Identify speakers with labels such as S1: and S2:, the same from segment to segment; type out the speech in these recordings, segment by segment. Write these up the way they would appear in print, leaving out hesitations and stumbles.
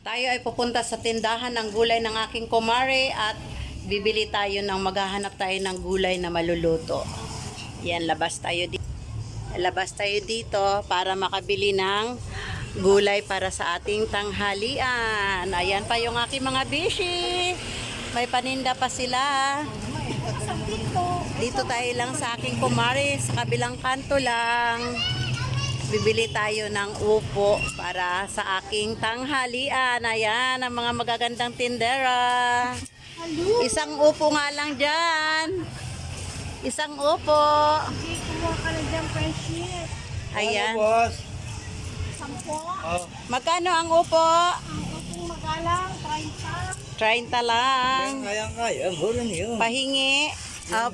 S1: Tayo ay pupunta sa tindahan ng gulay ng aking kumare at bibili tayo ng maghahanap tayo ng gulay na maluluto. Yan, labas tayo dito para makabili ng gulay para sa ating tanghalian. Ayan pa yung aking mga bishi. May paninda pa sila. Dito tayo lang sa aking kumare, sa kabilang kanto lang. Bibili tayo ng upo para sa aking tanghalian. Ayan, ang mga magagandang tindera. Isang upo nga lang dyan. Isang upo.
S2: Kumuha ka na dyan, friendship.
S1: Ayan.
S3: Boss.
S2: 10.
S1: Magkano ang upo?
S2: Ang upong magalang, 30.
S1: 30 lang.
S3: Kaya, bulan yun.
S1: Pahingi.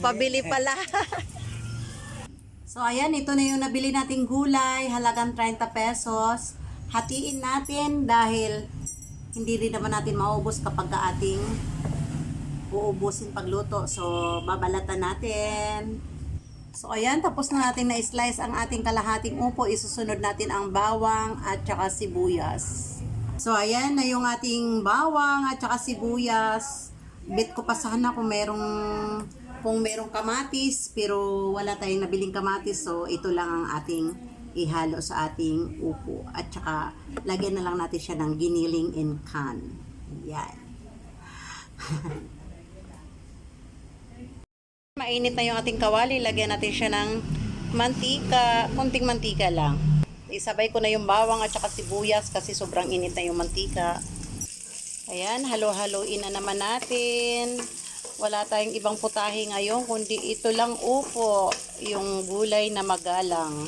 S1: Pabili pala. So, ayan, ito na yung nabili nating gulay, halagang 30 pesos. Hatiin natin dahil hindi rin naman natin maubos kapag ating uubusin pagluto. So, babalatan natin. So, ayan, tapos na natin na-slice ang ating kalahating upo. Isusunod natin ang bawang at saka sibuyas. So, ayan na yung ating bawang at saka sibuyas. Bit ko pa sana kung merong kamatis, pero wala tayong nabiling kamatis, so ito lang ang ating ihalo sa ating upo. At saka, lagyan na lang natin siya ng giniling in can. Yan. Mainit na yung ating kawali, lagyan natin siya ng mantika, kunting mantika lang. Isabay ko na yung bawang at saka sibuyas kasi sobrang init na yung mantika. Ayan, halo-haloin na naman natin. Wala tayong ibang putahe ngayon, kundi ito lang upo, yung gulay na magalang.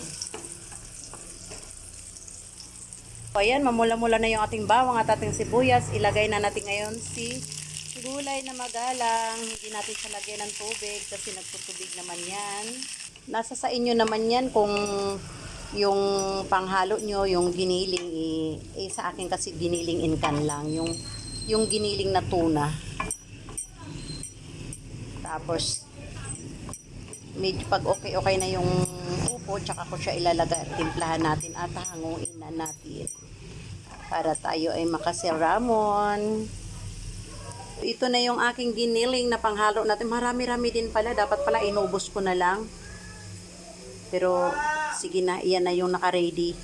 S1: Ayan, mamula-mula na yung ating bawang at ating sibuyas. Ilagay na natin ngayon si gulay na magalang. Hindi natin siya lagyan ng tubig kasi nagtutubig naman yan. Nasa sa inyo naman yan kung yung panghalo nyo, yung giniling, sa akin kasi giniling in can lang. Yung giniling na tuna. Tapos, medyo pag okay na yung upo, tsaka ko siya ilalagay at timplahan natin at hanguin na natin. Para tayo ay makasiramon. Ito na yung aking giniling na panghalo natin. Marami-rami din pala. Dapat pala inubos ko na lang. Pero, sige na. Iyan na yung naka-ready.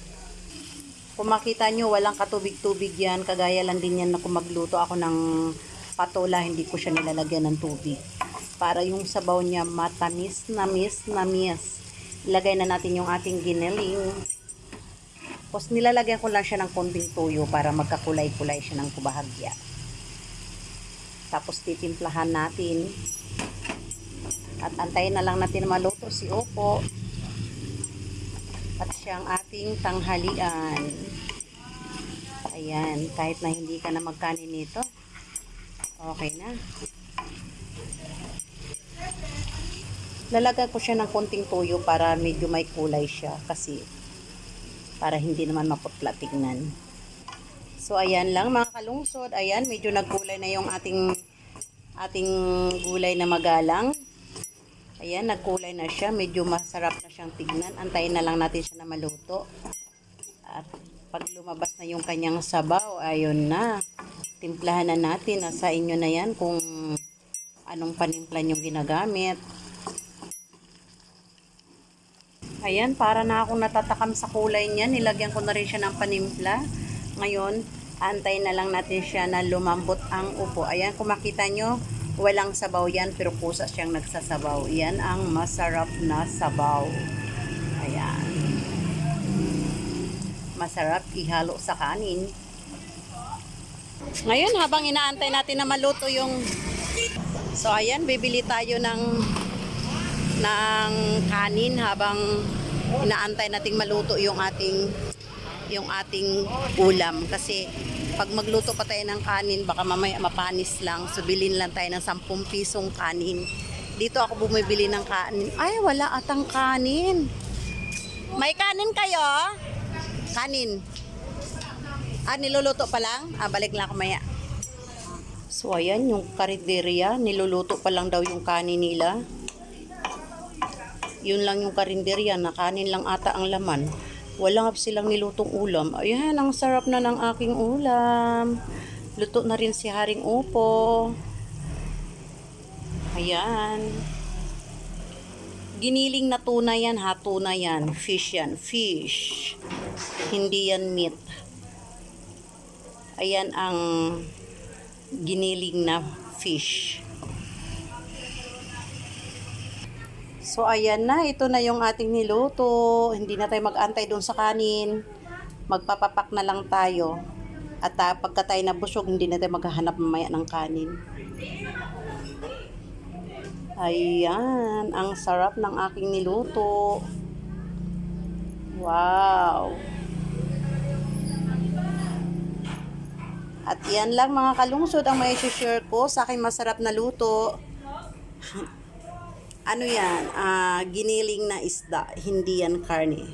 S1: Kung makita nyo, walang katubig-tubig yan. Kagaya lang din yan na kung magluto ako ng patola, hindi ko siya nilalagyan ng tubig. Para yung sabaw niya matamis, namis. Ilagay na natin yung ating giniling. Tapos nilalagyan ko lang siya ng konting tuyo para magkakulay-kulay siya ng kubahagya. Tapos titimplahan natin. At antayin na lang natin maluto si upo. At siyang ating tanghalian. Ayan, kahit na hindi ka na magkanin nito. Okay na. Lalagyan ko siya ng konting toyo para medyo may kulay siya kasi para hindi naman maputla tignan. So ayan lang mga kalungsod, ayan medyo nagkulay na yung ating gulay na magalang. Ayan, nagkulay na siya, medyo masarap na siyang tignan. Antayin na lang natin siya na maluto. At pag lumabas na yung kanyang sabaw, ayun na. Timplahan na natin, nasa inyo na yan kung anong panimpla yung ginagamit. Ayan, para na akong natatakam sa kulay niya. Nilagyan ko na rin siya ng panimpla. Ngayon, antayin na lang natin siya na lumambot ang upo. Ayan, kung makita nyo, walang sabaw yan, pero kusa siyang nagsasabaw. Yan ang masarap na sabaw. Ayan. Masarap ihalo sa kanin. Ngayon, habang inaantay natin na maluto yung... So, ayan, bibili tayo ng kanin habang inaantay nating maluto yung ating ulam. Kasi pag magluto pa tayo ng kanin, baka mamaya mapanis lang. So, bilhin lang tayo ng 10 pisong kanin. Dito ako bumibili ng kanin. Ay, wala atang kanin. May kanin kayo? Kanin. Niluluto pa lang? Balik lang ako maya. So, ayan, yung karinderya. Niluluto pa lang daw yung kanin nila. Yun lang yung karinderya na kanin lang ata ang laman. Wala nga silang nilutong ulam. Ayan, ang sarap na ng aking ulam. Luto na rin si Haring Upo. Ayan. Giniling na tuna yan ha, tuna yan. Fish yan, fish. Hindi yan meat. Ayan ang giniling na fish. So, ayan na. Ito na yung ating niluto. Hindi na tayo mag-antay doon sa kanin. Magpapapak na lang tayo. At pagka tayo nabusog, hindi na tayo maghahanap mamaya ng kanin. Ayan. Ang sarap ng aking niluto. Wow. At yan lang mga kalungsod ang may share ko sa aking masarap na luto. Ano yan? Giniling na isda. Hindi yan karne.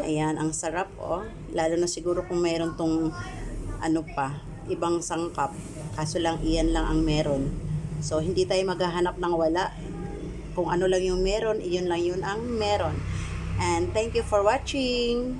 S1: Ayan, ang sarap oh. Lalo na siguro kung mayroon tong ano pa, ibang sangkap. Kaso lang iyan lang ang meron. So, hindi tayo maghahanap ng wala. Kung ano lang yung meron, iyon lang yun ang meron. And thank you for watching.